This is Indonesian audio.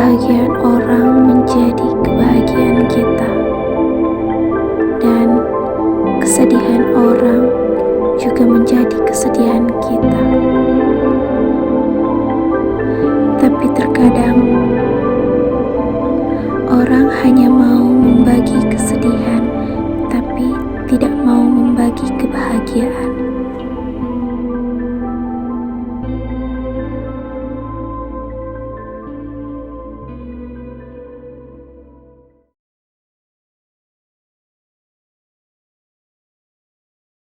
kebahagiaan orang menjadi kebahagiaan kita, dan kesedihan orang juga menjadi kesedihan kita. Tapi terkadang orang hanya mau membagi kesedihan, tapi tidak mau membagi kebahagiaan.